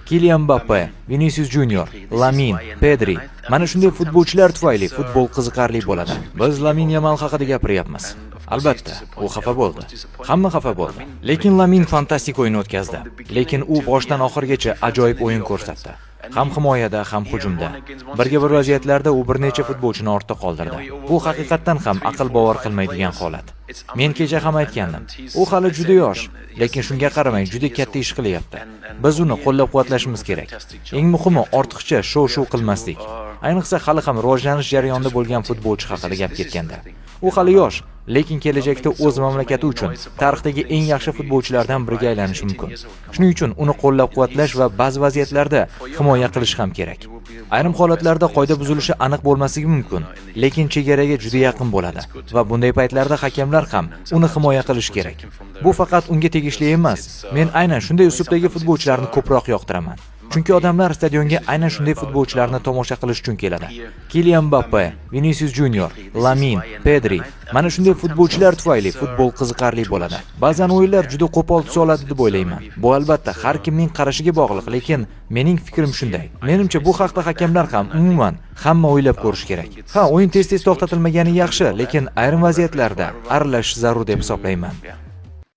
Kylian Mbappe, Vinicius Junior, Lamine, Pedri. Mana shunday futbolchilar tufayli futbol qiziqarli bo'ladi. Biz Lamine Yamal haqida gapiryapmiz. Albatta, u xafa bo'ldi. Hamma xafa bo'ldi. Lekin Lamine fantastik o'yin o'tkazdi. Lekin u boshdan oxirigacha ajoyib o'yin ko'rsatdi. Ham himoyada, ham hujumda. Birga bir vaziyatlarda u bir necha futbolchini ortda qoldirdi. Bu haqiqatan ham aql bovar qilmaydigan holat. Men kecha ham aytgandim. U hali juda yosh, lekin shunga qaramay juda katta ish qilyapti. Biz uni qo'llab-quvvatlashimiz kerak. Eng muhimi ortiqcha shov-shuv qilmaslik. Ayniqsa hali ham rivojlanish jarayonida bo'lgan futbolchi haqida gap ketganda. U hali yosh, lekin kelajakda o'z mamlakati uchun tarixdagi eng yaxshi futbolchilardan biriga aylanishi mumkin. Shuning uchun uni qo'llab-quvvatlash va ba'zi vaziyatlarda himoya qilish ham kerak. Ayrim holatlarda qoida buzilishi aniq bo'lmasligi mumkin, lekin chegaraga juda yaqin bo'ladi va bunday paytlarda hakamlar ham uni himoya qilish kerak. Bu faqat unga tegishli emas. Men aynan shunday uslubdagi futbolchilarni ko'proq yoqtiraman. Chunki odamlar stadionga aynan shunday futbolchilarni tomosha qilish uchun keladi. Kylian Mbappe, Vinicius Junior, Lamine, Pedri. Mana shunday futbolchilar tufayli futbol qiziqarli bo'ladi. Ba'zan o'yinlar juda qo'pol tus oladi deb o'ylayman. Bu albatta har kimning qarashiga bog'liq, lekin mening fikrim shunday. Menimcha bu haqda hakamlar ham umuman hamma o'ylab ko'rish kerak. Ha, o'yin tez-tez to'xtatilmagani yaxshi, lekin ayrim vaziyatlarda aralashish zarur deb hisoblayman.